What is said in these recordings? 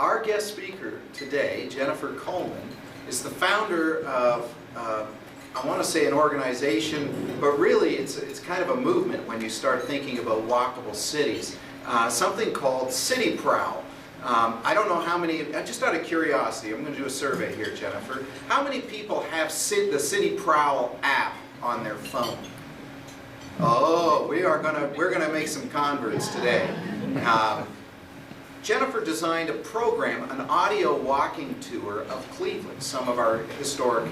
Our guest speaker today, Jennifer Coleman, is the founder of, I want to say an organization, but really it's kind of a movement when you start thinking about walkable cities. Something called City Prowl. I don't know how many, just out of curiosity, I'm going to do a survey here, Jennifer. How many people have the City Prowl app on their phone? Oh, we're gonna make some converts today. Jennifer designed a program, an audio walking tour of Cleveland, some of our historic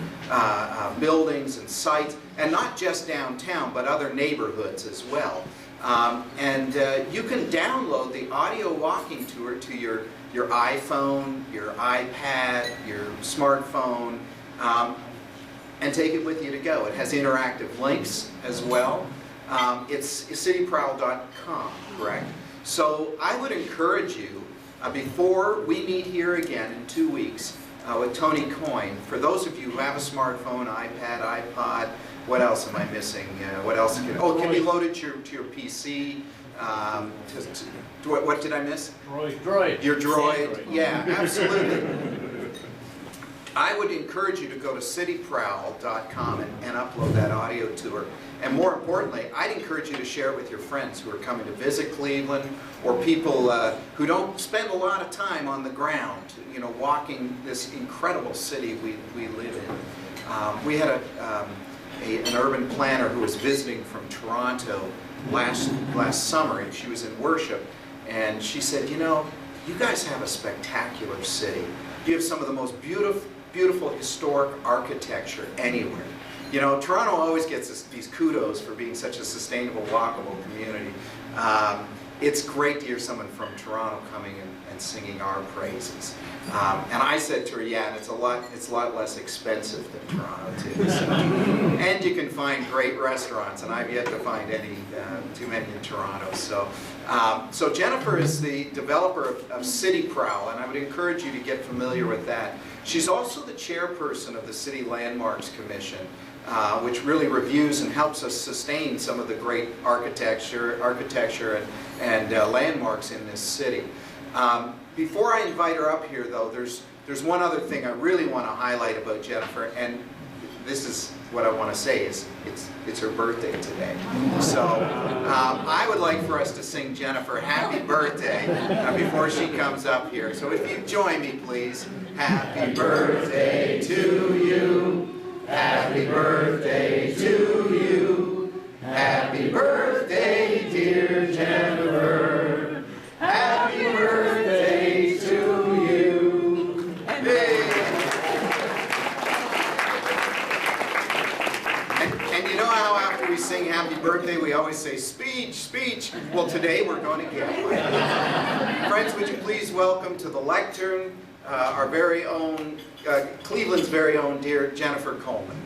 buildings and sites, and not just downtown, but other neighborhoods as well. You can download the audio walking tour to your iPhone, your iPad, your smartphone, and take it with you to go. It has interactive links as well. It's cityprowl.com, correct? So I would encourage you, before we meet here again in 2 weeks with Tony Coyne, for those of you who have a smartphone, iPad, iPod, what else am I missing? What else can, it can be loaded to your PC. What did I miss? Droid. Your droid. Yeah, absolutely. I would encourage you to go to cityprowl.com and upload that audio tour. And more importantly, I'd encourage you to share it with your friends who are coming to visit Cleveland, or people who don't spend a lot of time on the ground, you know, walking this incredible city we live in. We had an urban planner who was visiting from Toronto last summer, and she was in worship, and she said, you know, you guys have a spectacular city. You have some of the most beautiful historic architecture anywhere. You know, Toronto always gets these kudos for being such a sustainable, walkable community. It's great to hear someone from Toronto coming and singing our praises. And I said to her, yeah, and it's a lot less expensive than Toronto too. So. And you can find great restaurants, and I've yet to find too many in Toronto. So Jennifer is the developer of City Prowl, and I would encourage you to get familiar with that. She's also the chairperson of the City Landmarks Commission, which really reviews and helps us sustain some of the great architecture and landmarks in this city. Before I invite her up here, though, there's one other thing I really want to highlight about Jennifer, and this is what I want to say is it's her birthday today. So I would like for us to sing Jennifer happy birthday before she comes up here. So if you join me, please. Happy birthday to you. Happy birthday to you. Happy birthday, dear Jennifer. Happy birthday to you. Hey. And you know how after we sing happy birthday we always say speech, speech? Well, today we're going to get one. Friends, would you please welcome to the lectern our very own, Cleveland's very own dear Jennifer Coleman.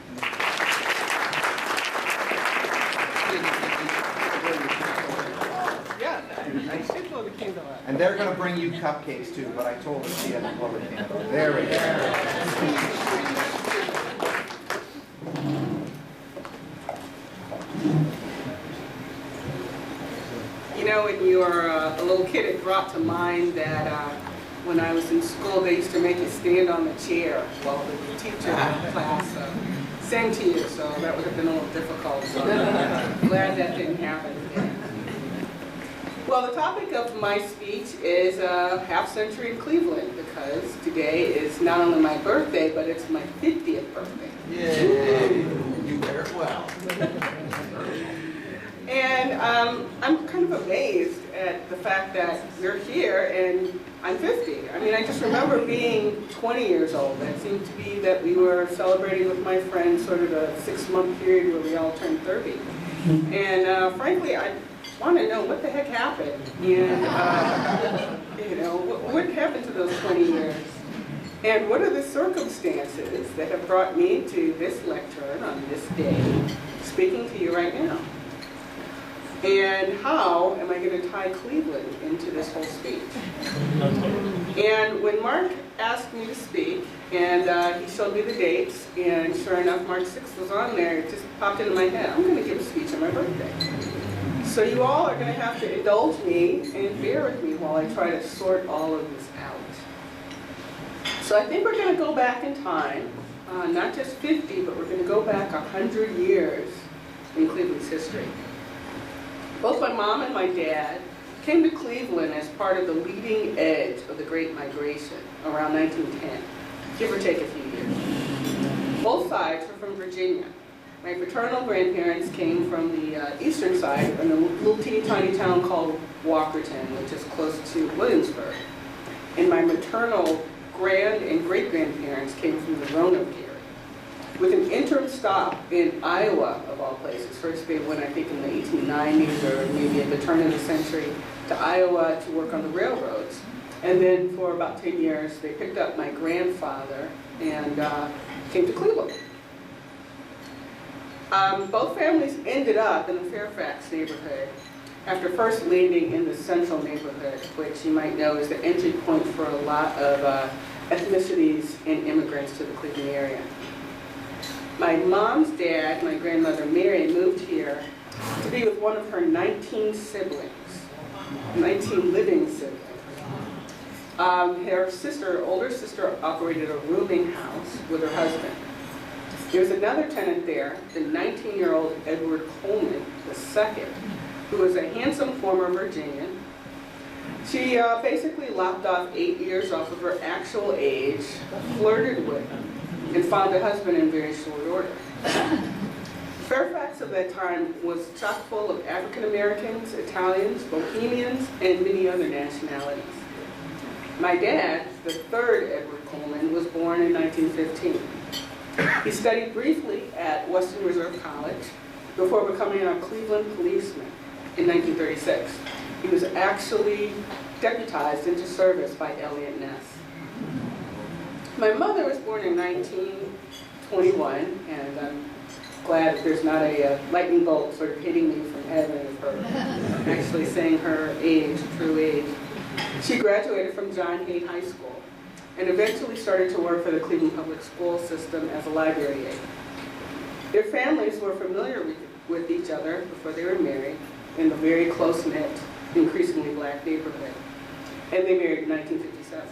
And they're going to bring you cupcakes too, but I told her she had to blow the candle. There we go. You know, when you were a little kid, it brought to mind that when I was in school, they used to make you stand on the chair while the teacher in the class sang to you, so that would have been a little difficult. So I'm glad that didn't happen. Well, the topic of my speech is half century in Cleveland, because today is not only my birthday, but it's my 50th birthday. Yay! You wear it well. And I'm kind of amazed at the fact that we're here and I'm 50. I mean, I just remember being 20 years old. That seemed to be that we were celebrating with my friends sort of a 6-month period where we all turned 30. And frankly, I want to know what the heck happened. And, you know, what happened to those 20 years? And what are the circumstances that have brought me to this lectern on this day, speaking to you right now? And how am I going to tie Cleveland into this whole speech? And when Mark asked me to speak, and he showed me the dates, and sure enough, March 6th was on there, it just popped into my head, I'm going to give a speech on my birthday. So you all are going to have to indulge me and bear with me while I try to sort all of this out. So I think we're going to go back in time, not just 50, but we're going to go back 100 years in Cleveland's history. Both my mom and my dad came to Cleveland as part of the leading edge of the Great Migration around 1910, give or take a few years. Both sides were from Virginia. My paternal grandparents came from the eastern side in a little teeny tiny town called Walkerton, which is close to Williamsburg. And my maternal grand and great-grandparents came from the Roanoke area, with an interim stop in Iowa, of all places. First they went, I think, in the 1890s or maybe at the turn of the century to Iowa to work on the railroads. And then for about 10 years, they picked up my grandfather and came to Cleveland. Both families ended up in the Fairfax neighborhood after first landing in the central neighborhood, which you might know is the entry point for a lot of ethnicities and immigrants to the Cleveland area. My mom's dad, my grandmother Mary, moved here to be with one of her 19 siblings, 19 living siblings. Her sister, older sister, operated a rooming house with her husband. There was another tenant there, the 19-year-old Edward Coleman II, who was a handsome former Virginian. She basically lopped off 8 years off of her actual age, flirted with him, and found a husband in very short order. Fairfax at that time was chock full of African Americans, Italians, Bohemians, and many other nationalities. My dad, the third Edward Coleman, was born in 1915. He studied briefly at Western Reserve College before becoming a Cleveland policeman in 1936. He was actually deputized into service by Eliot Ness. My mother was born in 1921, and I'm glad that there's not a lightning bolt sort of hitting me from heaven of her actually saying her age, true age. She graduated from John Hay High School and eventually started to work for the Cleveland Public School system as a library aide. Their families were familiar with each other before they were married in the very close-knit, increasingly black neighborhood, and they married in 1957.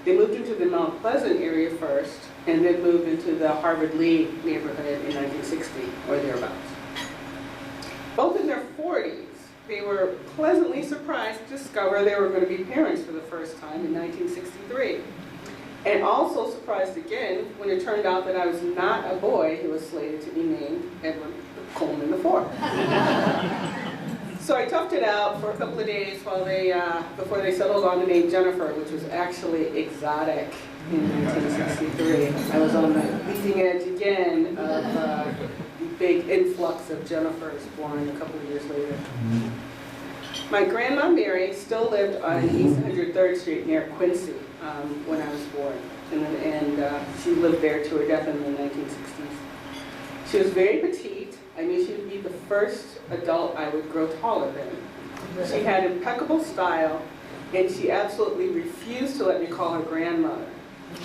They moved into the Mount Pleasant area first, and then moved into the Harvard Lee neighborhood in 1960, or thereabouts. Both in their 40s, they were pleasantly surprised to discover they were going to be parents for the first time in 1963. And also surprised again when it turned out that I was not a boy who was slated to be named Edward Coleman IV. So I toughed it out for a couple of days while before they settled on the name Jennifer, which was actually exotic in 1963. I was on the leading edge again of the big influx of Jennifers born a couple of years later. My grandma Mary still lived on East 103rd Street near Quincy when I was born, and she lived there to her death in the 1960s. She was very petite. I knew she would be the first adult I would grow taller than. She had impeccable style, and she absolutely refused to let me call her grandmother,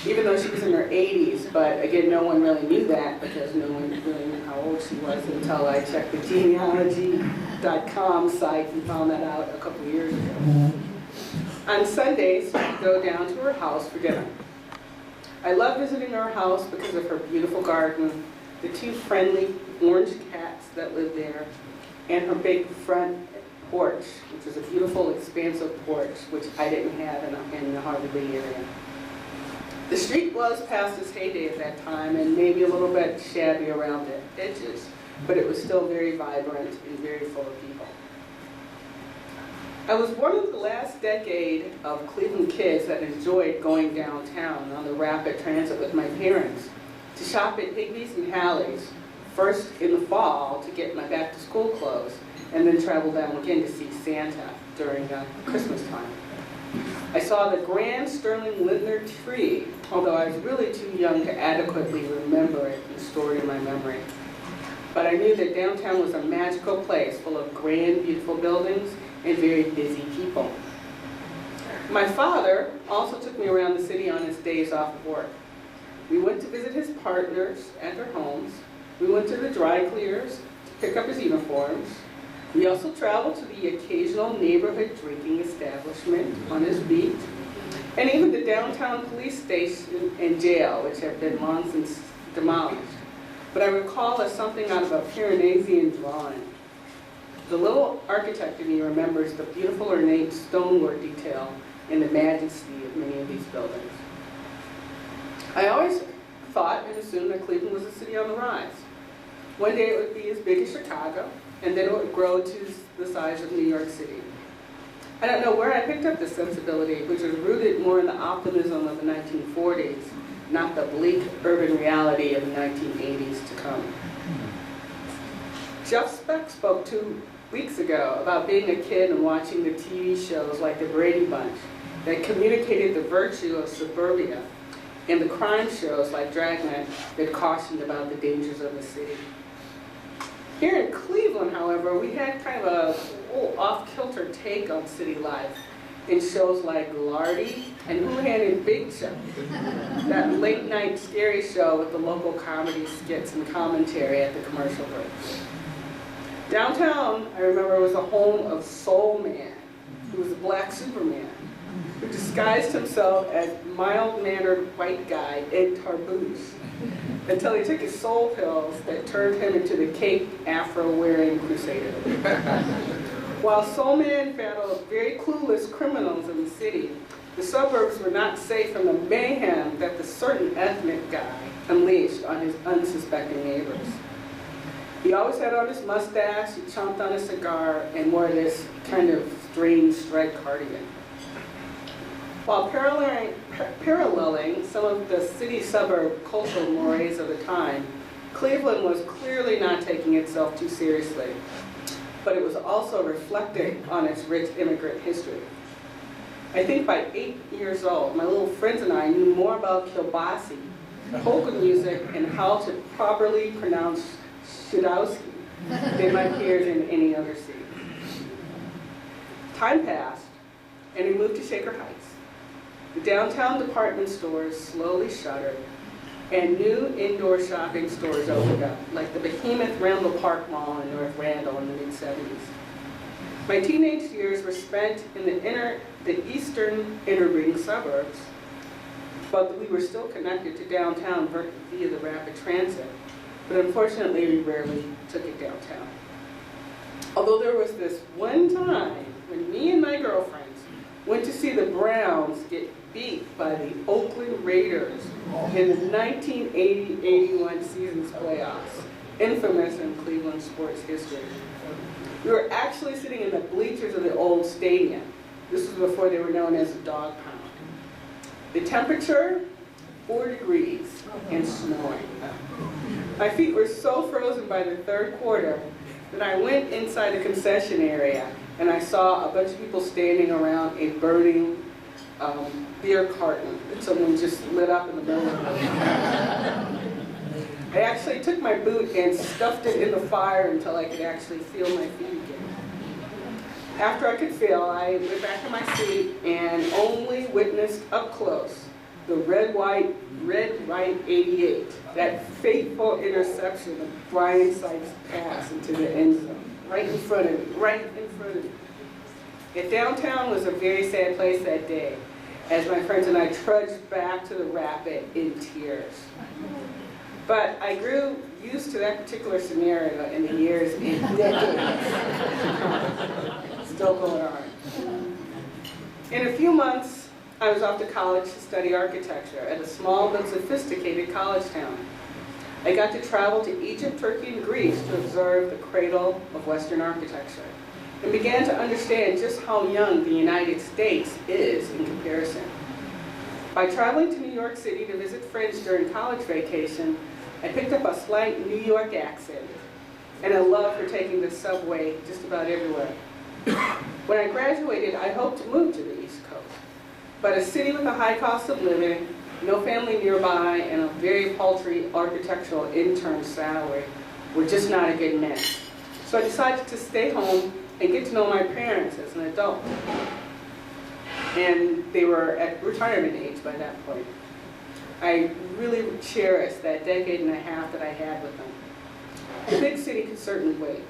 even though she was in her 80s. But again, no one really knew that because no one really knew how old she was until I checked the genealogy.com site and found that out a couple of years ago. On Sundays, we'd go down to her house for dinner. I love visiting her house because of her beautiful garden, the two friendly orange cats that live there, and her big front porch, which is a beautiful, expansive porch, which I didn't have in the Harvard Lee area. The street was past its heyday at that time and maybe a little bit shabby around the edges, but it was still very vibrant and very full of people. I was one of the last decade of Cleveland kids that enjoyed going downtown on the rapid transit with my parents to shop at Higbee's and Halley's, first in the fall to get my back-to-school clothes, and then travel down again to see Santa during Christmas time. I saw the grand sterling Lindner tree, although I was really too young to adequately remember it and store it in my memory. But I knew that downtown was a magical place full of grand, beautiful buildings and very busy people. My father also took me around the city on his days off of work. We went to visit his partners at their homes. We went to the dry cleaners to pick up his uniforms. We also traveled to the occasional neighborhood drinking establishment on his beat. And even the downtown police station and jail, which have been long since demolished. But I recall as something out of a Piranesian drawing. The little architect in me remembers the beautiful ornate stonework detail and the majesty of many of these buildings. I always thought and assumed that Cleveland was a city on the rise. One day it would be as big as Chicago, and then it would grow to the size of New York City. I don't know where I picked up this sensibility, which was rooted more in the optimism of the 1940s, not the bleak urban reality of the 1980s to come. Jeff Speck spoke 2 weeks ago about being a kid and watching the TV shows like The Brady Bunch that communicated the virtue of suburbia, and the crime shows like Dragnet that cautioned about the dangers of the city. Here in Cleveland, however, we had kind of a off-kilter take on city life in shows like Lardy and Who Handed Big Show, that late-night scary show with the local comedy skits and commentary at the commercial breaks. Downtown, I remember, was the home of Soul Man, who was a black Superman, who disguised himself as mild-mannered white guy Ed Tarboosh, until he took his soul pills that turned him into the caped, afro-wearing crusader. While Soul Man battled very clueless criminals in the city, the suburbs were not safe from the mayhem that the certain ethnic guy unleashed on his unsuspecting neighbors. He always had on his mustache, he chomped on a cigar, and wore this kind of strange striped cardigan. While paralleling some of the city-suburb cultural mores of the time, Cleveland was clearly not taking itself too seriously, but it was also reflecting on its rich immigrant history. I think by 8 years old, my little friends and I knew more about kielbasi, polka music, and how to properly pronounce Shadowski than my peers in any other city. Time passed, and we moved to Shaker Heights. The downtown department stores slowly shuttered, and new indoor shopping stores opened up, like the behemoth Randall Park Mall in North Randall in the mid-70s. My teenage years were spent in the eastern inner ring suburbs, but we were still connected to downtown via the rapid transit. But unfortunately, we rarely took it downtown. Although there was this one time when me and my girlfriends went to see the Browns get beat by the Oakland Raiders in the 1980-81 season's playoffs, infamous in Cleveland sports history. We were actually sitting in the bleachers of the old stadium. This was before they were known as a dog pound. The temperature, 4 degrees and snowing. My feet were so frozen by the third quarter that I went inside the concession area and I saw a bunch of people standing around a burning beer carton that someone just lit up in the middle of it. I actually took my boot and stuffed it in the fire until I could actually feel my feet again. After I could feel, I went back to my seat and only witnessed up close the red-right 88, that fateful interception of Brian Sykes' pass into the end zone, right in front of me. Yet downtown was a very sad place that day, as my friends and I trudged back to the Rapid in tears. But I grew used to that particular scenario in the years and decades. Still going on. In a few months, I was off to college to study architecture at a small but sophisticated college town. I got to travel to Egypt, Turkey, and Greece to observe the cradle of Western architecture, and began to understand just how young the United States is in comparison. By traveling to New York City to visit friends during college vacation, I picked up a slight New York accent and a love for taking the subway just about everywhere. When I graduated, I hoped to move to the East Coast, but a city with a high cost of living, no family nearby, and a very paltry architectural intern salary were just not a good match. So I decided to stay home and get to know my parents as an adult. And they were at retirement age by that point. I really cherished that decade and a half that I had with them. The big city could certainly wait.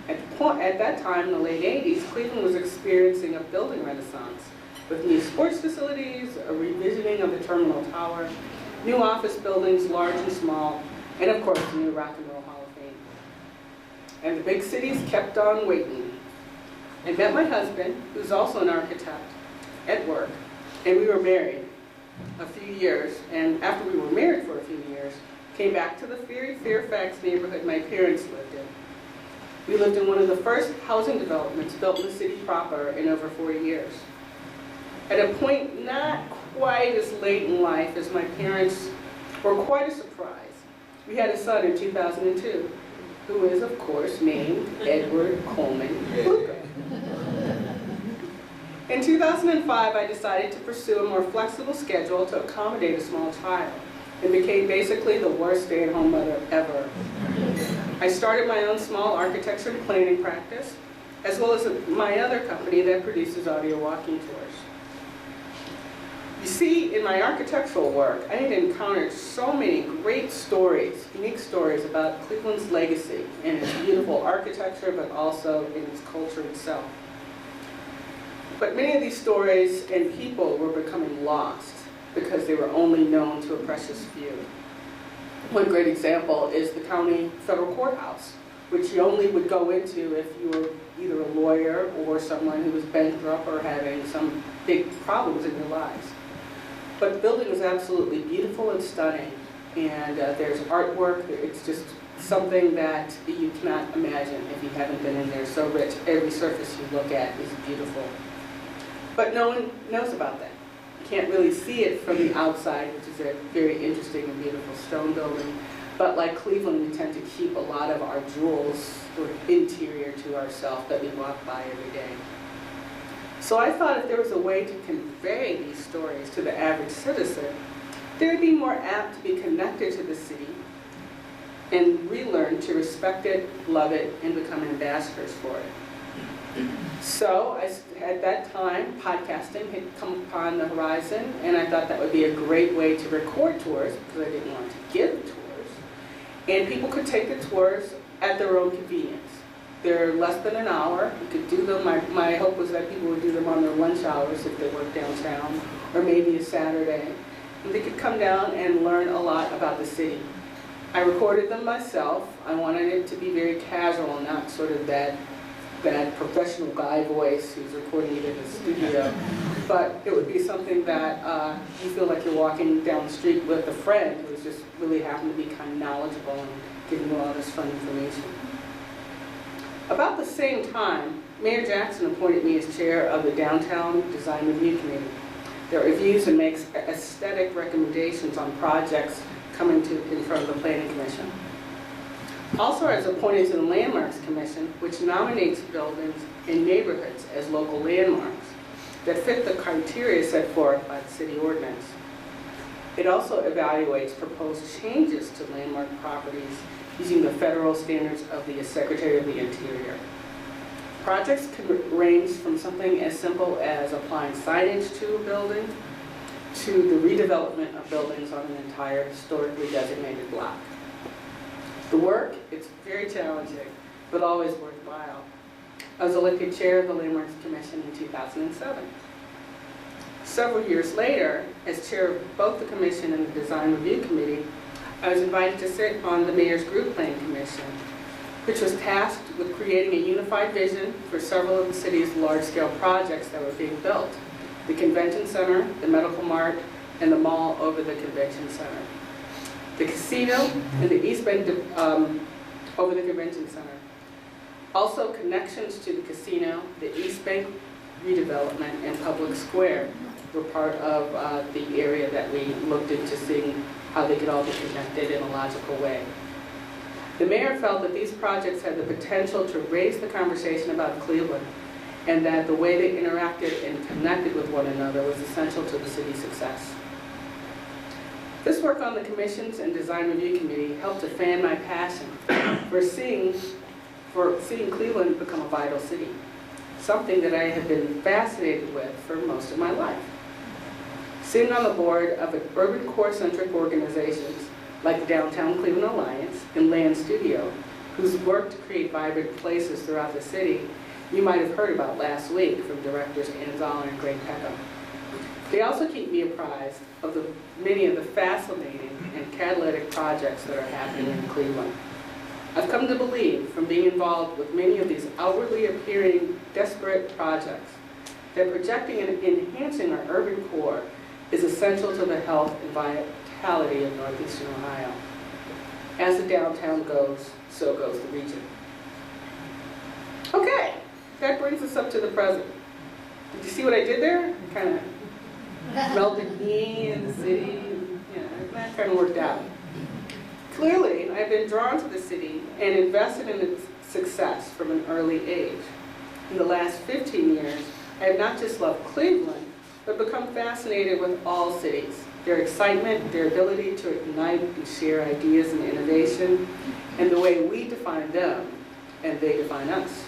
At that time, in the late 80s, Cleveland was experiencing a building renaissance. with new sports facilities, a revisiting of the Terminal Tower, new office buildings, large and small, and of course, the new Rock and Roll Hall of Fame. And the big cities kept on waiting. I met my husband, who's also an architect, at work, and we were married a few years, and after we were married for a few years, came back to the very Fairfax neighborhood my parents lived in. We lived in one of the first housing developments built in the city proper in over 40 years. At a point not quite as late in life as my parents were quite a surprise, we had a son in 2002, who is, of course, named Edward Coleman Luca. In 2005, I decided to pursue a more flexible schedule to accommodate a small child, and became basically the worst stay-at-home mother ever. I started my own small architecture and planning practice, as well as my other company that produces audio walking tours. You see, in my architectural work, I had encountered so many great stories, unique stories about Cleveland's legacy and its beautiful architecture, but also in its culture itself. But many of these stories and people were becoming lost because they were only known to a precious few. One great example is the county federal courthouse, which you only would go into if you were either a lawyer or someone who was bankrupt or having some big problems in your lives. But the building is absolutely beautiful and stunning, and there's artwork. It's just something that you cannot imagine if you haven't been in there. So rich, every surface you look at is beautiful. But no one knows about that. You can't really see it from the outside, which is a very interesting and beautiful stone building. But like Cleveland, we tend to keep a lot of our jewels sort of interior to ourselves that we walk by every day. So I thought if there was a way to convey these stories to the average citizen, they would be more apt to be connected to the city and relearn to respect it, love it, and become ambassadors for it. So at that time, podcasting had come upon the horizon, and I thought that would be a great way to record tours, because I didn't want to give tours. And people could take the tours at their own convenience. They're less than an hour. You could do them. My hope was that people would do them on their lunch hours if they work downtown, or maybe a Saturday. And they could come down and learn a lot about the city. I recorded them myself. I wanted it to be very casual, not sort of that professional guy voice who's recording it in the studio. But it would be something that you feel like you're walking down the street with a friend who's just really happened to be kind of knowledgeable and giving you all this fun information. About the same time, Mayor Jackson appointed me as chair of the Downtown Design Review Committee that reviews and makes aesthetic recommendations on projects coming in front of the Planning Commission. Also, I was appointed to the Landmarks Commission, which nominates buildings in neighborhoods as local landmarks that fit the criteria set forth by the city ordinance. It also evaluates proposed changes to landmark properties using the federal standards of the Secretary of the Interior. Projects can range from something as simple as applying signage to a building to the redevelopment of buildings on an entire historically designated block. The work, it's very challenging, but always worthwhile. I was elected chair of the Landmarks Commission in 2007. Several years later, as chair of both the commission and the Design Review Committee, I was invited to sit on the Mayor's Group Plan Commission, which was tasked with creating a unified vision for several of the city's large-scale projects that were being built: the Convention Center, the Medical Mart, and the mall over the Convention Center. The casino and the East Bank over the Convention Center. Also, connections to the casino, the East Bank redevelopment, and Public Square were part of the area that we looked into seeing how they could all be connected in a logical way. The mayor felt that these projects had the potential to raise the conversation about Cleveland, and that the way they interacted and connected with one another was essential to the city's success. This work on the commissions and Design Review Committee helped to fan my passion for seeing Cleveland become a vital city, something that I have been fascinated with for most of my life. Sitting on the board of urban core-centric organizations like the Downtown Cleveland Alliance and Land Studio, whose work to create vibrant places throughout the city, you might have heard about last week from directors Ann Zoller and Greg Peckham. They also keep me apprised of many of the fascinating and catalytic projects that are happening in Cleveland. I've come to believe, from being involved with many of these outwardly appearing desperate projects, that projecting and enhancing our urban core is essential to the health and vitality of Northeastern Ohio. As the downtown goes, so goes the region. Okay, that brings us up to the present. Did you see what I did there? Kind of melted me in the city, that kind of worked out. Clearly, I've been drawn to the city and invested in its success from an early age. In the last 15 years, I have not just loved Cleveland, but become fascinated with all cities, their excitement, their ability to ignite and share ideas and innovation, and the way we define them and they define us.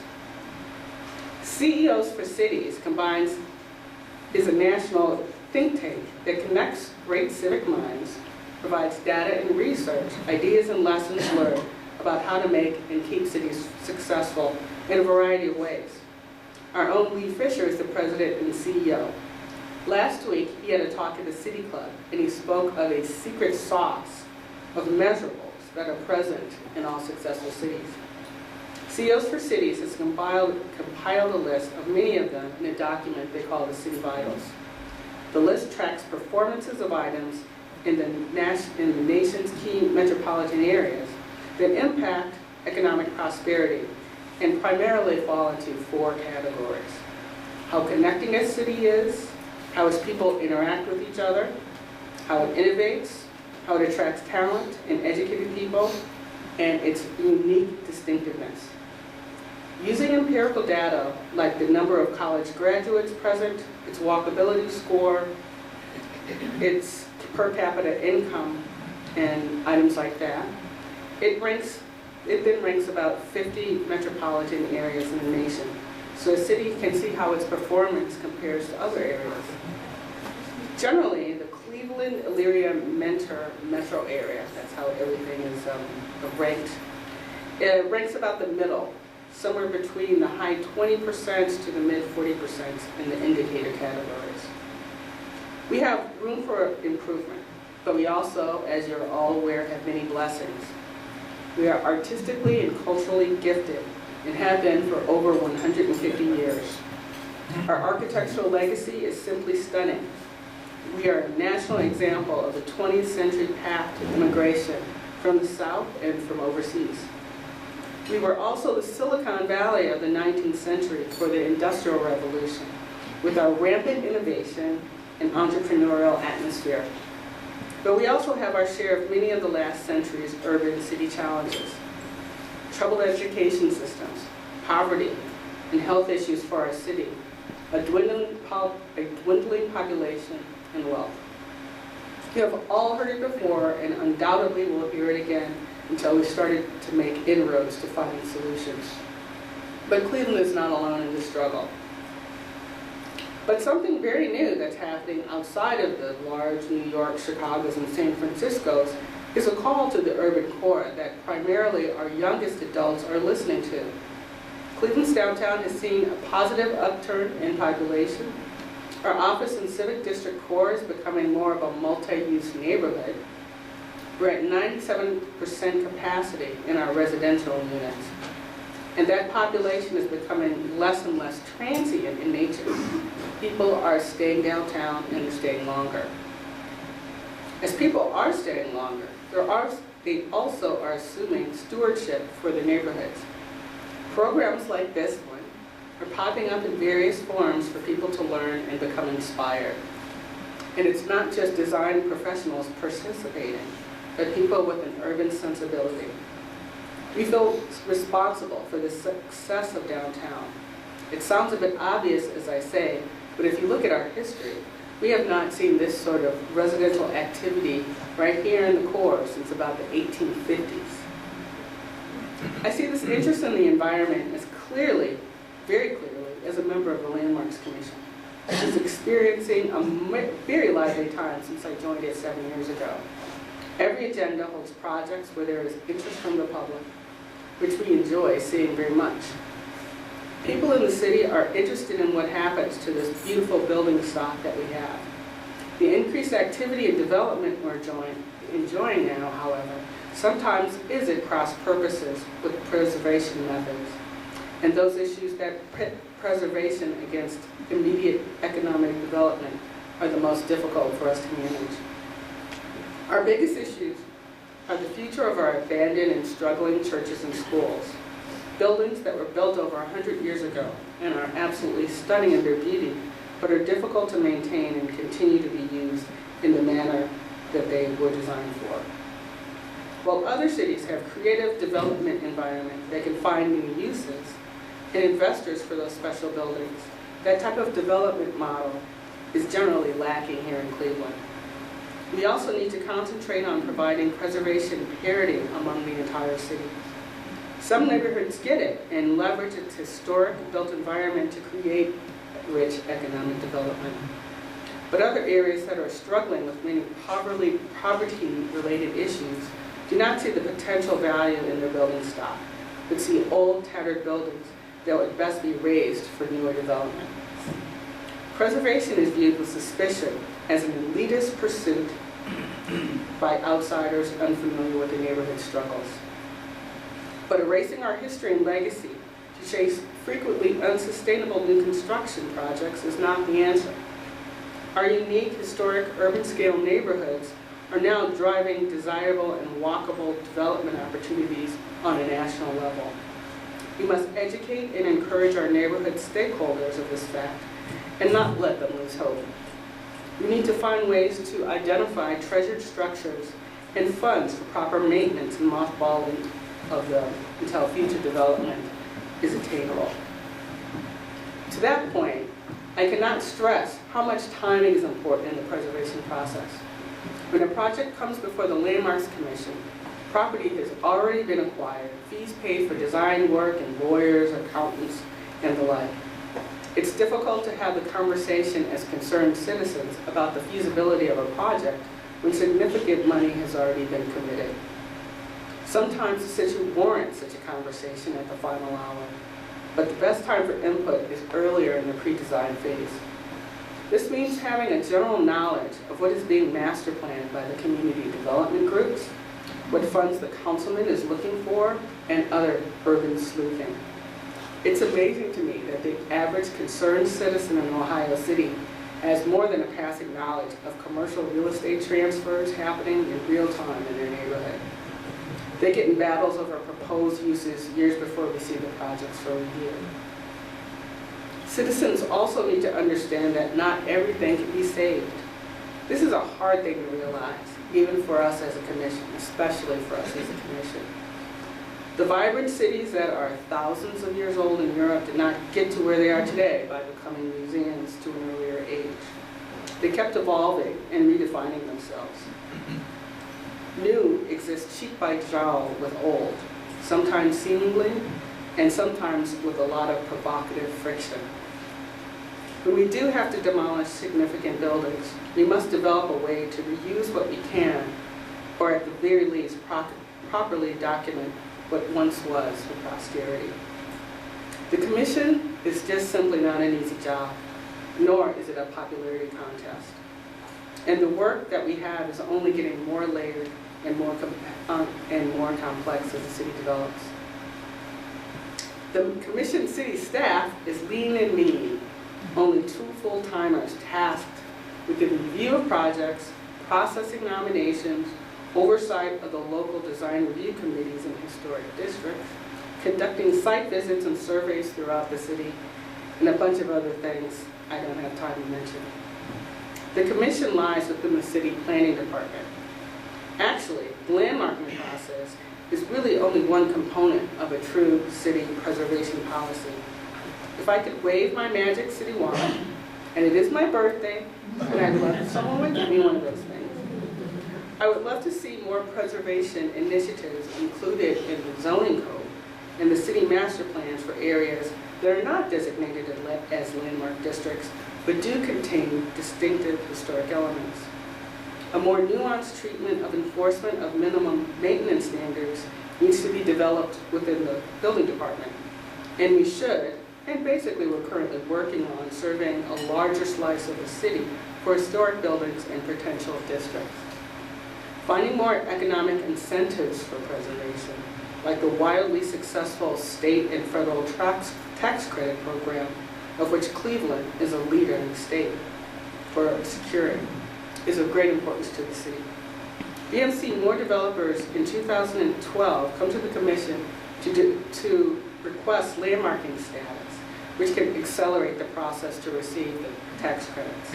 CEOs for Cities is a national think tank that connects great civic minds, provides data and research, ideas and lessons learned about how to make and keep cities successful in a variety of ways. Our own Lee Fisher is the president and CEO. Last week, he had a talk at the City Club, and he spoke of a secret sauce of measurables that are present in all successful cities. CEOs for Cities has compiled a list of many of them in a document they call the City Vitals. The list tracks performances of items in the nation's key metropolitan areas that impact economic prosperity and primarily fall into 4 categories: how connecting a city is, how its people interact with each other, how it innovates, how it attracts talent and educated people, and its unique distinctiveness. Using empirical data like the number of college graduates present, its walkability score, its per capita income, and items like that, it then ranks about 50 metropolitan areas in the nation. So a city can see how its performance compares to other areas. Generally, the Cleveland-Elyria metro area, that's how everything is ranked, it ranks about the middle, somewhere between the high 20% to the mid 40% in the indicator categories. We have room for improvement, but we also, as you're all aware, have many blessings. We are artistically and culturally gifted and have been for over 150 years. Our architectural legacy is simply stunning. We are a national example of the 20th century path to immigration from the South and from overseas. We were also the Silicon Valley of the 19th century for the Industrial Revolution, with our rampant innovation and entrepreneurial atmosphere. But we also have our share of many of the last century's urban city challenges: troubled education systems, poverty, and health issues for our city, a dwindling population, and wealth. You have all heard it before, and undoubtedly will hear it again until we started to make inroads to finding solutions. But Cleveland is not alone in this struggle. But something very new that's happening outside of the large New York, Chicago's, and San Francisco's is a call to the urban core that primarily our youngest adults are listening to. Cleveland's downtown has seen a positive upturn in population. Our office and civic district core is becoming more of a multi-use neighborhood. We're at 97% capacity in our residential units. And that population is becoming less and less transient in nature. People are staying downtown and they're staying longer. As people are staying longer, they also are assuming stewardship for the neighborhoods. Programs like this one are popping up in various forms for people to learn and become inspired. And it's not just design professionals participating, but people with an urban sensibility. We feel responsible for the success of downtown. It sounds a bit obvious as I say, but if you look at our history, we have not seen this sort of residential activity right here in the core since about the 1850s. I see this interest in the environment as clearly, very clearly, as a member of the Landmarks Commission. It's experiencing a very lively time since I joined it 7 years ago. Every agenda holds projects where there is interest from the public, which we enjoy seeing very much. People in the city are interested in what happens to this beautiful building stock that we have. The increased activity and development we're enjoying now, however, sometimes is at cross purposes with preservation methods, and those issues that pit preservation against immediate economic development are the most difficult for us to manage. Our biggest issues are the future of our abandoned and struggling churches and schools, buildings that were built over 100 years ago and are absolutely stunning in their beauty, but are difficult to maintain and continue to be used in the manner that they were designed for. While other cities have creative development environment that can find new uses and investors for those special buildings, that type of development model is generally lacking here in Cleveland. We also need to concentrate on providing preservation parity among the entire city. Some neighborhoods get it and leverage its historic built environment to create rich economic development. But other areas that are struggling with many poverty-related issues do not see the potential value in their building stock, but see old, tattered buildings that would best be raised for newer development. Preservation is viewed with suspicion as an elitist pursuit by outsiders unfamiliar with the neighborhood struggles. But erasing our history and legacy to chase frequently unsustainable new construction projects is not the answer. Our unique historic urban scale neighborhoods are now driving desirable and walkable development opportunities on a national level. We must educate and encourage our neighborhood stakeholders of this fact and not let them lose hope. We need to find ways to identify treasured structures and funds for proper maintenance and mothballing of them until future development is attainable. To that point, I cannot stress how much timing is important in the preservation process. When a project comes before the Landmarks Commission, property has already been acquired, fees paid for design work and lawyers, accountants, and the like. It's difficult to have the conversation as concerned citizens about the feasibility of a project when significant money has already been committed. Sometimes the situation warrants such a conversation at the final hour, but the best time for input is earlier in the pre-design phase. This means having a general knowledge of what is being master planned by the community development groups, what funds the councilman is looking for, and other urban sleuthing. It's amazing to me that the average concerned citizen in Ohio City has more than a passing knowledge of commercial real estate transfers happening in real time in their neighborhood. They get in battles over proposed uses years before we see the projects for review. Citizens also need to understand that not everything can be saved. This is a hard thing to realize, even for us as a commission, especially for us as a commission. The vibrant cities that are thousands of years old in Europe did not get to where they are today by becoming museums to an earlier age. They kept evolving and redefining themselves. New exists cheek by jowl with old, sometimes seemingly, and sometimes with a lot of provocative friction. When we do have to demolish significant buildings, we must develop a way to reuse what we can, or at the very least, properly document what once was for posterity. The commission is just simply not an easy job, nor is it a popularity contest. And the work that we have is only getting more layered and more complex as the city develops. The commission city staff is lean and mean, only 2 full-timers tasked with the review of projects, processing nominations, oversight of the local design review committees in historic districts, conducting site visits and surveys throughout the city, and a bunch of other things I don't have time to mention. The commission lies within the city planning department. Actually, the landmarking process is really only one component of a true city preservation policy. If I could wave my magic city wand, and it is my birthday, and I'd love if someone would give me one of those things. I would love to see more preservation initiatives included in the zoning code and the city master plans for areas that are not designated as landmark districts, but do contain distinctive historic elements. A more nuanced treatment of enforcement of minimum maintenance standards needs to be developed within the building department, and we should, And basically, we're currently working on surveying a larger slice of the city for historic buildings and potential districts. Finding more economic incentives for preservation, like the wildly successful state and federal tax credit program, of which Cleveland is a leader in the state for securing, is of great importance to the city. We have seen more developers in 2012 come to the commission to request landmarking status, which can accelerate the process to receive the tax credits.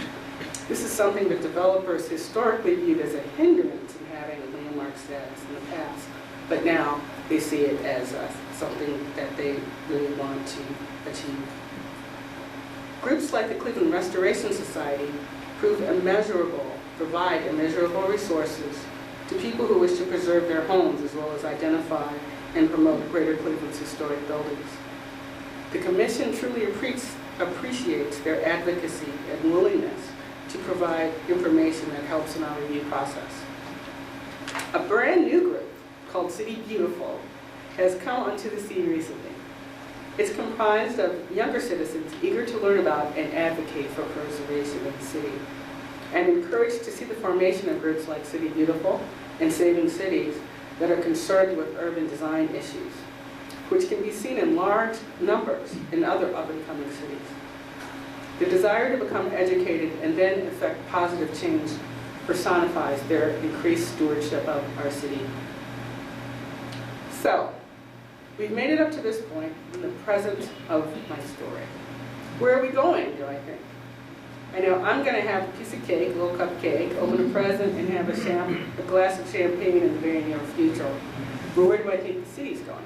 This is something that developers historically viewed as a hindrance in having a landmark status in the past, but now they see it as something that they really want to achieve. Groups like the Cleveland Restoration Society provide immeasurable resources to people who wish to preserve their homes as well as identify and promote Greater Cleveland's historic buildings. The Commission truly appreciates their advocacy and willingness to provide information that helps in our review process. A brand new group called City Beautiful has come onto the scene recently. It's comprised of younger citizens eager to learn about and advocate for preservation of the city. I'm encouraged to see the formation of groups like City Beautiful and Saving Cities that are concerned with urban design issues, which can be seen in large numbers in other up-and-coming cities. The desire to become educated and then effect positive change personifies their increased stewardship of our city. So, we've made it up to this point in the present of my story. Where are we going, do I think? I know I'm going to have a piece of cake, a little cupcake, open a present, and have a glass of champagne in the very near future. But where do I think the city's going?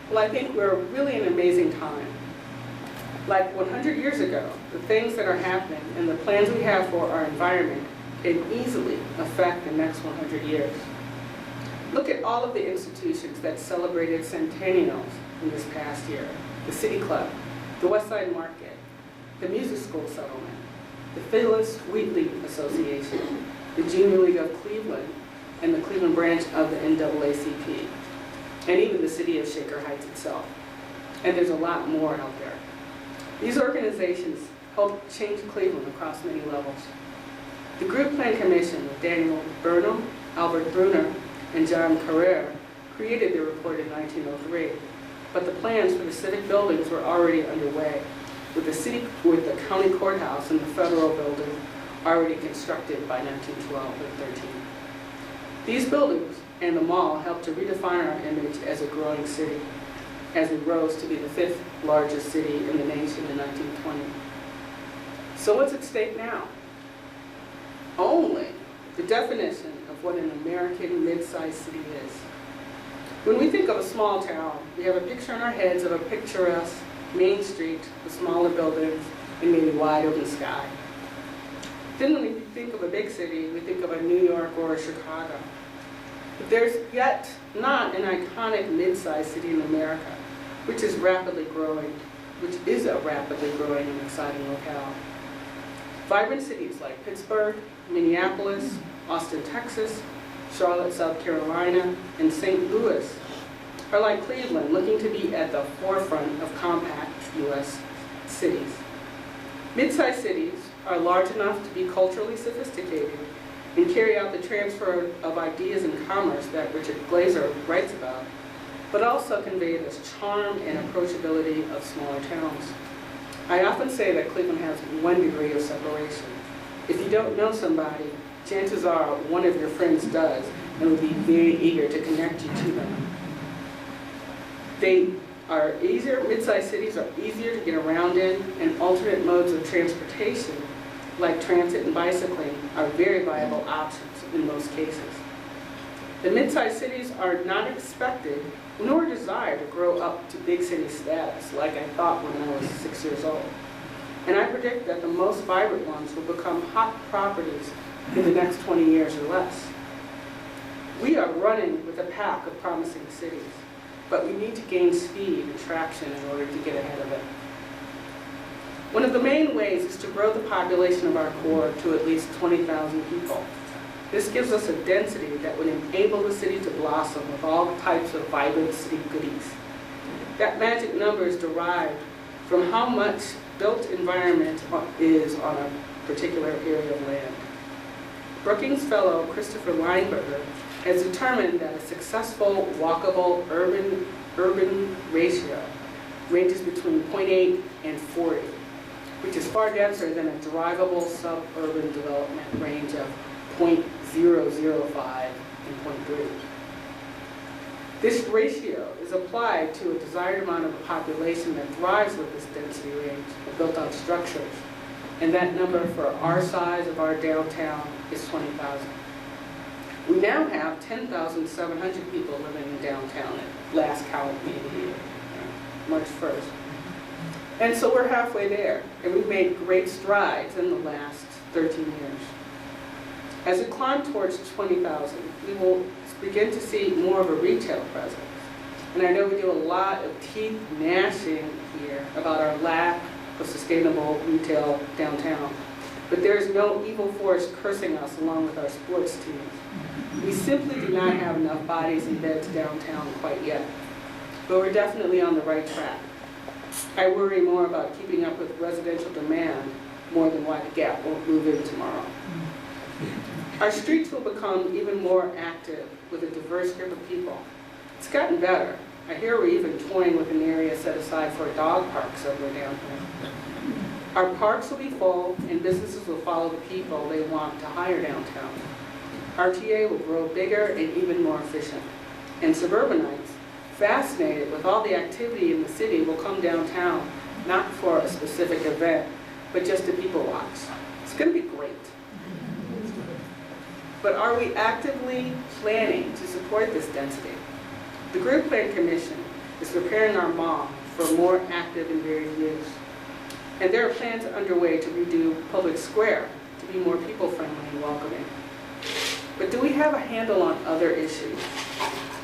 Well, I think we're really in an amazing time. Like 100 years ago, the things that are happening and the plans we have for our environment can easily affect the next 100 years. Look at all of the institutions that celebrated centennials in this past year. The City Club, the West Side Market, the Music School Settlement, the Phyllis Wheatley Association, the Junior League of Cleveland, and the Cleveland branch of the NAACP, and even the city of Shaker Heights itself. And there's a lot more out there. These organizations help change Cleveland across many levels. The Group Plan Commission with Daniel Burnham, Albert Bruner, and John Carrere created their report in 1903, but the plans for the civic buildings were already underway, with the county courthouse and the federal building already constructed by 1912 and 13. These buildings and the mall helped to redefine our image as a growing city, as we rose to be the 5th largest city in the nation in 1920. So what's at stake now? Only the definition of what an American mid-sized city is. When we think of a small town, we have a picture in our heads of a picturesque Main Street with smaller buildings and maybe wide open sky. Then when we think of a big city, we think of a New York or a Chicago. But there's yet not an iconic mid-sized city in America, which is a rapidly growing and exciting locale. Vibrant cities like Pittsburgh, Minneapolis, Austin, Texas, Charlotte, South Carolina, and St. Louis are like Cleveland, looking to be at the forefront of compact U.S. cities. Mid-sized cities are large enough to be culturally sophisticated and carry out the transfer of ideas and commerce that Richard Glaser writes about, but also convey this charm and approachability of smaller towns. I often say that Cleveland has 1 degree of separation. If you don't know somebody, chances are one of your friends does and would be very eager to connect you to them. Mid-sized cities are easier to get around in, and alternate modes of transportation, like transit and bicycling, are very viable options in most cases. The mid-sized cities are not expected nor desired to grow up to big city status like I thought when I was 6 years old. And I predict that the most vibrant ones will become hot properties in the next 20 years or less. We are running with a pack of promising cities, but we need to gain speed and traction in order to get ahead of it. One of the main ways is to grow the population of our core to at least 20,000 people. This gives us a density that would enable the city to blossom with all types of vibrant city goodies. That magic number is derived from how much built environment is on a particular area of land. Brookings Fellow Christopher Lineberger has determined that a successful walkable urban ratio ranges between 0.8 and 40, which is far denser than a drivable suburban development range of 0.005 and 0.3. This ratio is applied to a desired amount of the population that thrives with this density range of built-out structures, and that number for our size of our downtown is 20,000. We now have 10,700 people living in downtown at last count maybe March 1st. And so we're halfway there, and we've made great strides in the last 13 years. As we climb towards 20,000, we will begin to see more of a retail presence. And I know we do a lot of teeth gnashing here about our lack of sustainable retail downtown. But there's no evil force cursing us along with our sports teams. We simply do not have enough bodies and beds downtown quite yet. But we're definitely on the right track. I worry more about keeping up with residential demand more than why the Gap won't move in tomorrow. Our streets will become even more active with a diverse group of people. It's gotten better. I hear we're even toying with an area set aside for a dog park somewhere down here. Our parks will be full and businesses will follow the people they want to hire downtown. RTA will grow bigger and even more efficient. And suburbanites, fascinated with all the activity in the city, will come downtown, not for a specific event, but just to people watch. It's going to be great. But are we actively planning to support this density? The Group Plan Commission is preparing our mall for more active and varied use. And there are plans underway to redo Public Square to be more people-friendly and welcoming. But do we have a handle on other issues,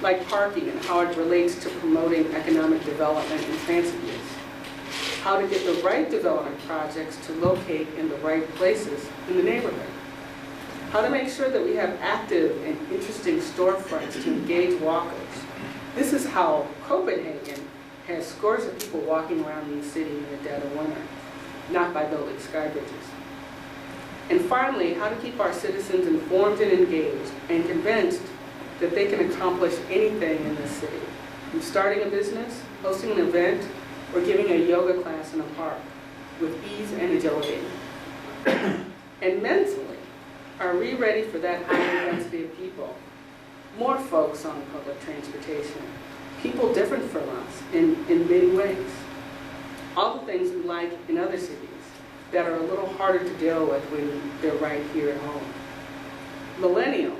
like parking and how it relates to promoting economic development and transit use? How to get the right development projects to locate in the right places in the neighborhood? How to make sure that we have active and interesting storefronts to engage walkers? This is how Copenhagen has scores of people walking around the city in the dead of winter, not by building sky bridges. And finally, how to keep our citizens informed and engaged and convinced that they can accomplish anything in this city, from starting a business, hosting an event, or giving a yoga class in a park with ease and agility. And mentally, are we ready for that higher density of people? More folks on public transportation, people different from us in many ways. All the things we like in other cities that are a little harder to deal with when they're right here at home. Millennials,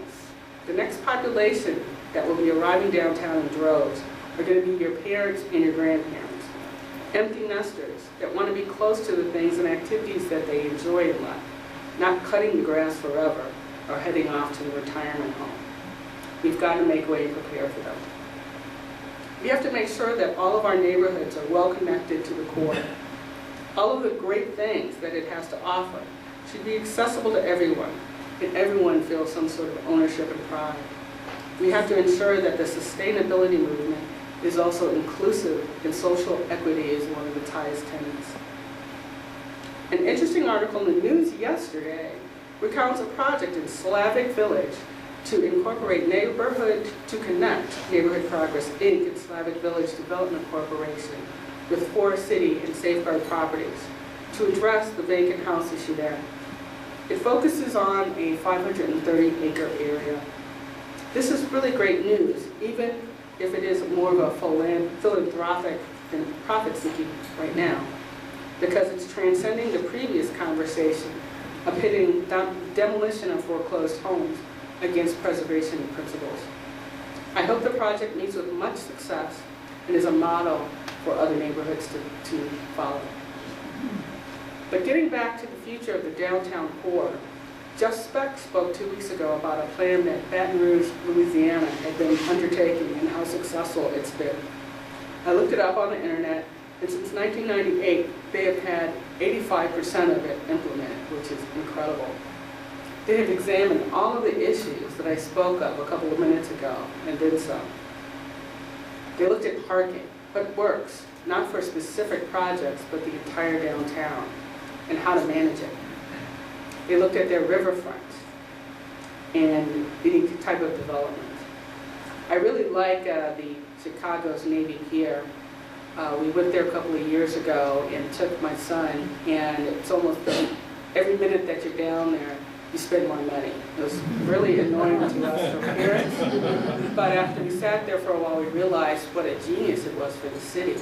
the next population that will be arriving downtown in droves, are going to be your parents and your grandparents. Empty nesters that want to be close to the things and activities that they enjoy in life, not cutting the grass forever or heading off to the retirement home. We've got to make way and prepare for them. We have to make sure that all of our neighborhoods are well connected to the core. All of the great things that it has to offer should be accessible to everyone, and everyone feels some sort of ownership and pride. We have to ensure that the sustainability movement is also inclusive, and social equity is one of its highest tenets. An interesting article in the news yesterday recounts a project in Slavic Village to incorporate Neighborhood to Connect Neighborhood Progress, Inc. and Slavic Village Development Corporation with Forest City and Safeguard Properties to address the vacant house issue there. It focuses on a 530-acre area. This is really great news, even if it is more of a philanthropic than profit-seeking right now, because it's transcending the previous conversation of pitting demolition of foreclosed homes against preservation principles. I hope the project meets with much success and is a model for other neighborhoods to follow. But getting back to the future of the downtown core, Jeff Speck spoke 2 weeks ago about a plan that Baton Rouge, Louisiana had been undertaking and how successful it's been. I looked it up on the internet, and since 1998, they have had 85% of it implemented, which is incredible. They have examined all of the issues that I spoke of a couple of minutes ago and did so. They looked at parking, but works, not for specific projects, but the entire downtown and how to manage it. They looked at their riverfront and any type of development. I really like the Chicago's Navy Pier. We went there a couple of years ago and took my son, and it's almost every minute that you're down there, you spend more money. It was really annoying to us for parents, but after we sat there for a while, we realized what a genius it was for the city.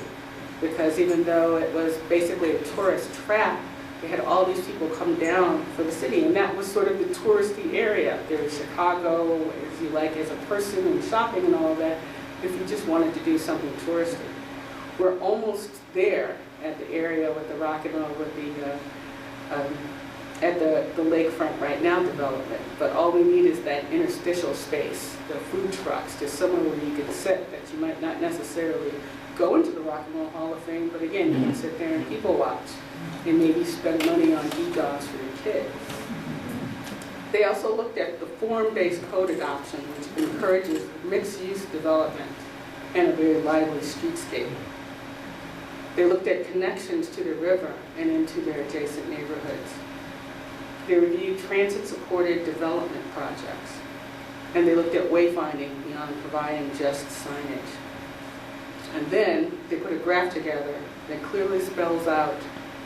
Because even though it was basically a tourist trap, they had all these people come down for the city, and that was sort of the touristy area. There was Chicago, as you like as a person, and shopping and all of that, if you just wanted to do something touristy. We're almost there at the area with the Rocket Mill, with at the lakefront right now development, but all we need is that interstitial space, the food trucks, just somewhere where you can sit that you might not necessarily go into the Rock and Roll Hall of Fame, but again, you can sit there and people watch and maybe spend money on e-dogs for your kids. They also looked at the form-based code adoption, which encourages mixed-use development and a very lively streetscape. They looked at connections to the river and into their adjacent neighborhoods. They reviewed transit-supported development projects, and they looked at wayfinding beyond providing just signage. And then they put a graph together that clearly spells out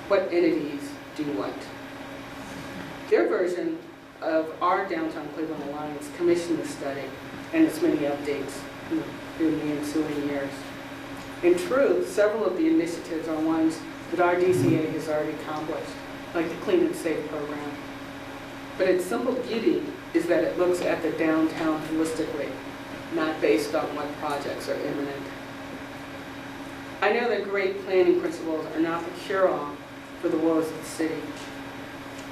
what entities do what. Their version of our Downtown Cleveland Alliance commissioned the study and its many updates in the ensuing years. In truth, several of the initiatives are ones that our DCA has already accomplished, like the Clean and Safe program. But its simple beauty is that it looks at the downtown holistically, not based on what projects are imminent. I know that great planning principles are not the cure-all for the woes of the city.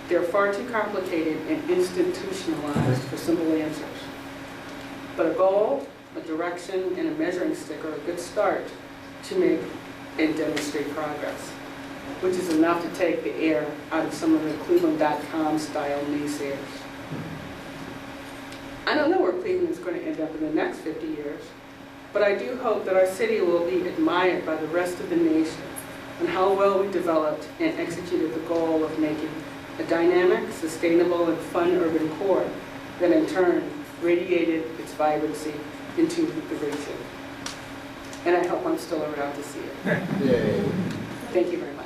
They're far too complicated and institutionalized for simple answers. But a goal, a direction, and a measuring stick are a good start to make and demonstrate progress, which is enough to take the air out of some of the Cleveland.com style naysayers. I don't know where Cleveland is going to end up in the next 50 years, but I do hope that our city will be admired by the rest of the nation on how well we developed and executed the goal of making a dynamic, sustainable, and fun urban core that in turn radiated its vibrancy into the region. And I hope I'm still around to see it. Yay. Thank you very much.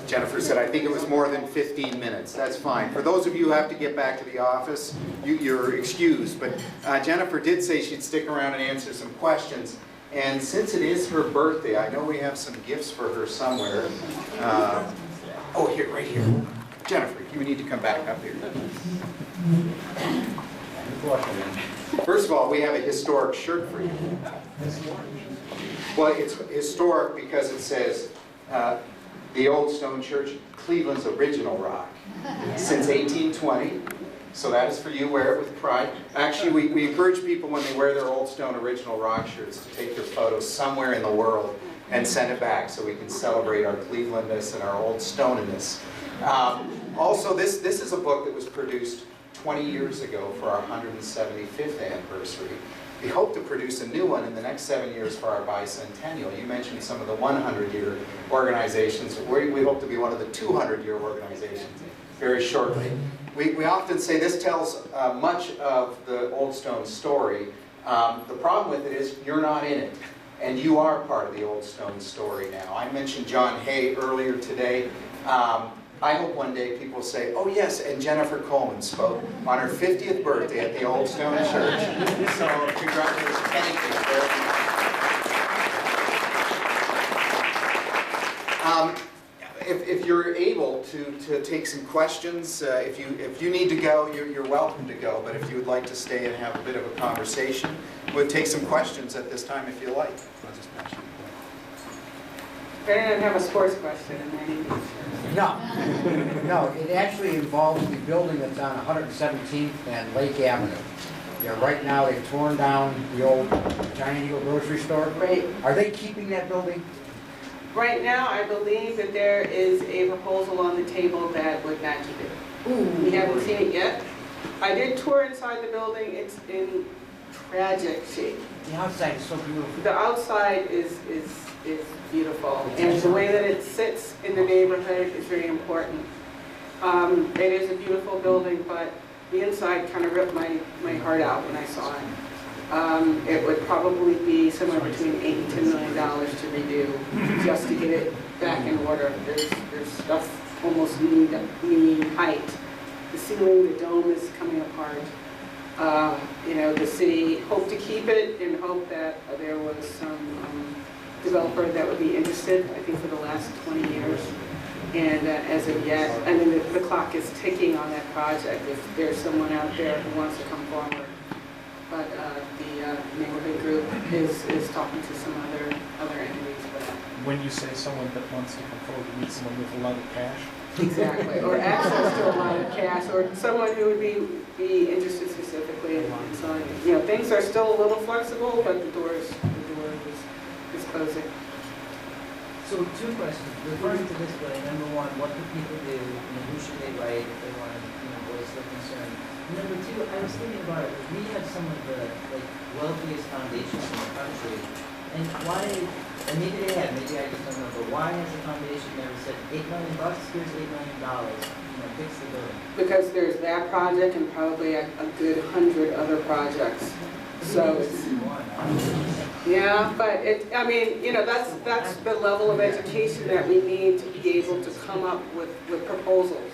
Jennifer said, I think it was more than 15 minutes. That's fine. For those of you who have to get back to the office, you're excused. But Jennifer did say she'd stick around and answer some questions. And since it is her birthday, I know we have some gifts for her somewhere. Oh, here, right here. Jennifer, you need to come back up here. First of all, we have a historic shirt for you. Well, it's historic because it says, the Old Stone Church, Cleveland's original rock, since 1820. So that is for you. Wear it with pride. Actually, we encourage people when they wear their Old Stone original rock shirts to take their photos somewhere in the world and send it back so we can celebrate our Clevelandness and our Old Stoneness. Also, this is a book that was produced 20 years ago for our 175th anniversary. We hope to produce a new one in the next 7 years for our bicentennial. You mentioned some of the 100-year organizations. We hope to be one of the 200-year organizations very shortly. We often say this tells much of the Old Stone story. The problem with it is you're not in it, and you are part of the Old Stone story now. I mentioned John Hay earlier today. I hope one day people will say, oh yes, and Jennifer Coleman spoke on her 50th birthday at the Old Stone Church. So congratulations. Thank you. If you're able to take some questions, if you need to go, you're welcome to go. But if you would like to stay and have a bit of a conversation, we'll take some questions at this time if you like. I'll just mention. I didn't have a sports question. No, it actually involves the building that's on 117th and Lake Avenue. Yeah, right now they've torn down the old Giant Eagle grocery store. Right. Are they keeping that building? Right now, I believe that there is a proposal on the table that would not keep it. We haven't seen it yet. I did tour inside the building. It's in tragic shape. The outside is so beautiful. The outside is beautiful, and the way that it sits in the neighborhood is very important. It is a beautiful building, but the inside kind of ripped my heart out when I saw it. It would probably be somewhere between $8 and $10 million to redo just to get it back in order. There's stuff almost knee height. The ceiling, the dome is coming apart. You know, the city hoped to keep it and hoped that there was some developer that would be interested, I think, for the last 20 years. And as of yet, I mean, the clock is ticking on that project if there's someone out there who wants to come forward. But the neighborhood group is talking to some other entities for that. When you say someone that wants to come forward, you mean someone with a lot of cash? Exactly, or access to a lot of cash, or someone who would be interested specifically in selling it. You know, things are still a little flexible, but the door is closing. So 2 questions. Referring to this building, number 1, what do people do? Who should they write if they want to, voice their concern? Number 2, I was thinking about it. We have some of the wealthiest foundations in the country, and why? And maybe they have, maybe I just don't know. But why has the foundation never said $8 million? Here's $8 million. Fix the building. Because there's that project and probably a good 100 other projects. So it's, yeah, but I mean, that's the level of education that we need to be able to come up with proposals.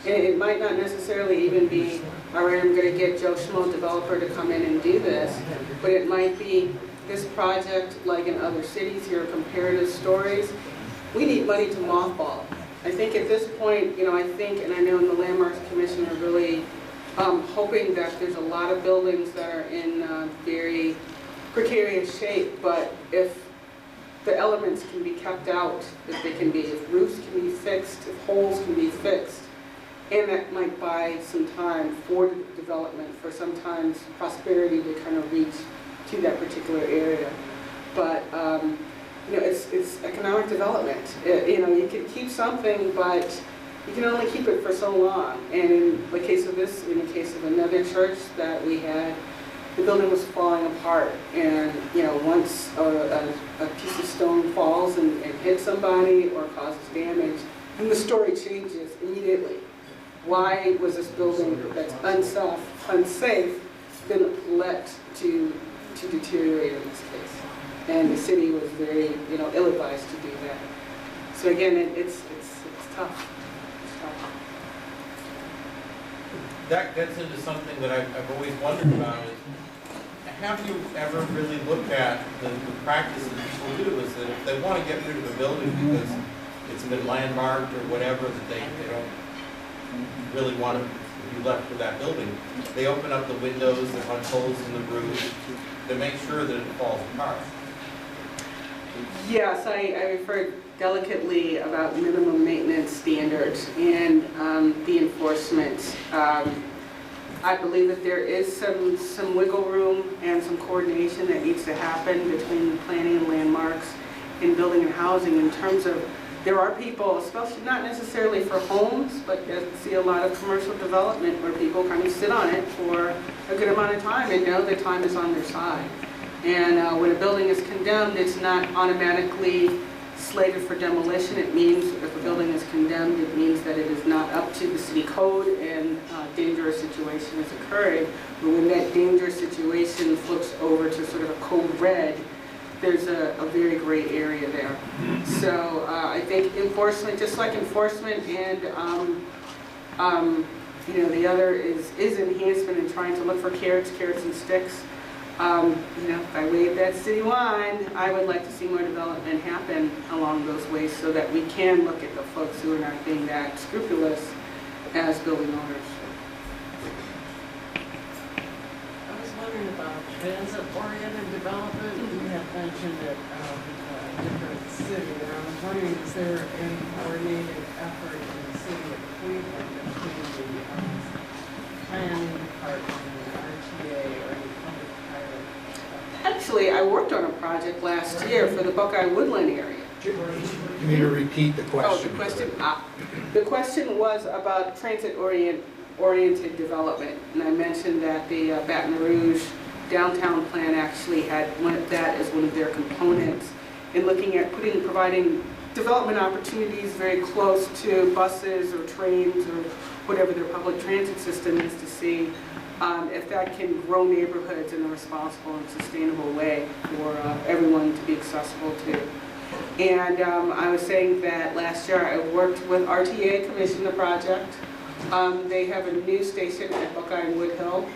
And it might not necessarily even be, all right, I'm going to get Joe Schmo developer to come in and do this, but it might be this project, like in other cities here, comparative stories. We need money to mothball. I think at this point, I think, and I know in the Landmarks Commission are really hoping that there's a lot of buildings that are in very precarious shape, but if the elements can be kept out, if roofs can be fixed, if holes can be fixed, and that might buy some time for the development, for sometimes prosperity to kind of reach to that particular area. But it's economic development. You can keep something, but you can only keep it for so long. And in the case of this, in the case of another church that we had, the building was falling apart. And once a piece of stone falls and hits somebody or causes damage, and the story changes immediately. Why was this building that's unsafe been let to deteriorate in this case? And the city was very, ill-advised to do that. So again, it's tough. It's tough. That gets into something that I've always wondered about is, have you ever really looked at the practice that people do is that if they want to get rid of a building because it's been landmarked or whatever, that they don't really want to be left with that building, they open up the windows, they punch holes in the roof to make sure that it falls apart. Yes, I referred delicately about minimum maintenance standards and the enforcement. I believe that there is some wiggle room and some coordination that needs to happen between planning and landmarks in building and housing in terms of there are people, especially not necessarily for homes, but you see a lot of commercial development where people kind of sit on it for a good amount of time and know the time is on their side. And when a building is condemned, it's not automatically slated for demolition. It means if a building is condemned, it means that it is not up to the city code and a dangerous situation is occurring. But when that dangerous situation flips over to sort of a code red, there's a very gray area there. So I think enforcement, just like enforcement and the other is enhancement and trying to look for carrots and sticks. If I wave that citywide, I would like to see more development happen along those ways so that we can look at the folks who are not being that scrupulous as building owners. I was wondering about transit-oriented development. You have mentioned it a different city, and I was wondering, is there any coordinated effort in the city of Cleveland between the planning department and the RTA or any public private? Actually, I worked on a project last year for the Buckeye Woodland area. You need to repeat the Oh, question. the question was about transit-oriented development. And I mentioned that the Baton Rouge downtown plan actually had that as one of their components in looking at providing development opportunities very close to buses or trains or whatever their public transit system is, to see if that can grow neighborhoods in a responsible and sustainable way for everyone to be accessible to. And I was saying that last year I worked with RTA, commissioned the project. They have a new station at Buckeye and Woodhill,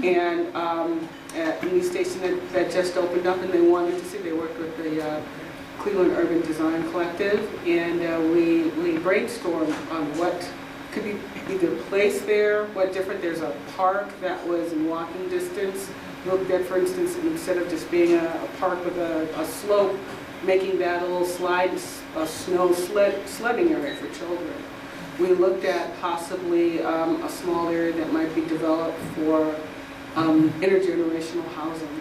and a new station that just opened up, and they wanted to see. They worked with the Cleveland Urban Design Collective, and we brainstormed on what could be either placed there, what different. There's a park that was in walking distance. Looked at, for instance, instead of just being a park with a slope, making that a little a snow sledding area for children. We looked at possibly a small area that might be developed for intergenerational housing.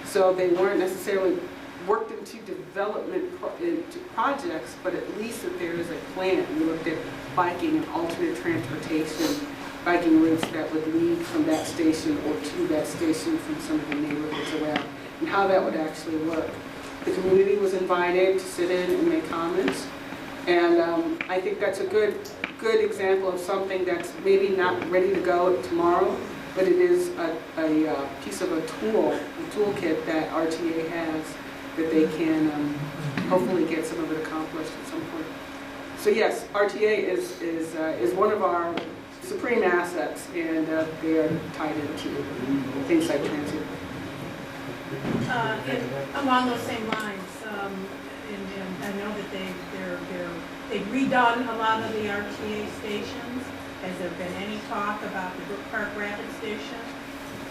So they weren't necessarily worked into development into projects, but at least that there is a plan. We looked at biking and alternate transportation, biking routes that would lead from that station or to that station from some of the neighborhoods around, and how that would actually work. The community was invited to sit in and make comments, and I think that's a good example of something that's maybe not ready to go tomorrow, but it is a piece of a toolkit that RTA has that they can hopefully get some of it accomplished at some point. So yes, RTA is one of our supreme assets, and they are tied into things like transit. Along those same lines, and I know that they've redone a lot of the RTA stations. Has there been any talk about the Brook Park Rapid Station?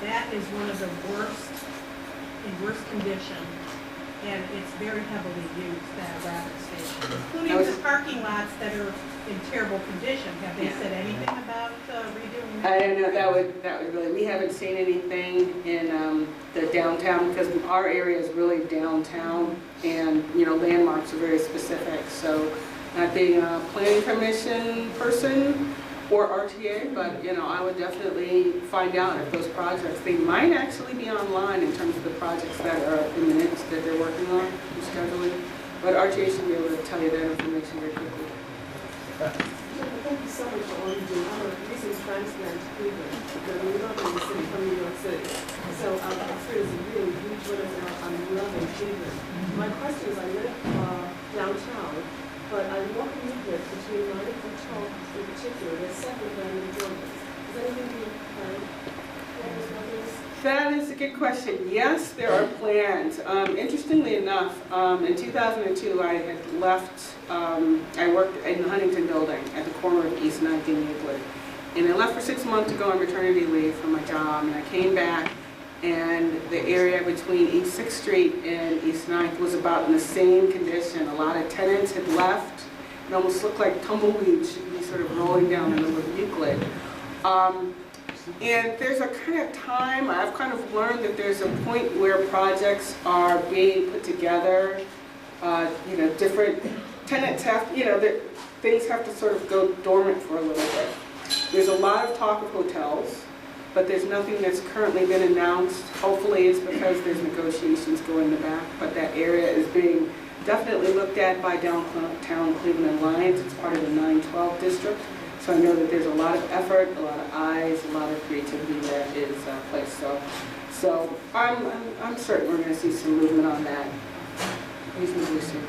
That is one of the in worst condition, and it's very heavily used, that rapid station, including the parking lots that are in terrible condition. Have they said anything about redoing that? I don't know, that would really, we haven't seen anything in the downtown, because our area is really downtown, and landmarks are very specific. So not being a planning commission person or RTA, but I would definitely find out if those projects, they might actually be online in terms of the projects that are imminent that they're working on and scheduling. But RTA should be able to tell you that information very quickly. Thank you so much for all you do. I'm a recent transplant to Cleveland, because I'm not in the city, from New York City. So I've experienced a really huge witness, and I'm loving Cleveland. My question is, I live downtown, but I walk in Midwest between 9 and 12 in particular. There's 7 abandoned buildings. Is anything being planned? That is a good question. Yes, there are plans. Interestingly enough, in 2002, I had left, I worked in the Huntington building at the corner of East 9th and Euclid. And I left for 6 months to go on maternity leave from my job, and I came back, and the area between East 6th Street and East 9th was about in the same condition. A lot of tenants had left. It almost looked like tumbleweeds should be sort of rolling down the middle of Euclid. And there's a kind of time, I've kind of learned that there's a point where projects are being put together, different tenants have, things have to sort of go dormant for a little bit. There's a lot of talk of hotels, but there's nothing that's currently been announced. Hopefully it's because there's negotiations going in the back, but that area is being definitely looked at by downtown Cleveland Alliance. It's part of the 912 district. So I know that there's a lot of effort, a lot of eyes, a lot of creativity that is placed. So I'm certain we're going to see some movement on that reasonably soon.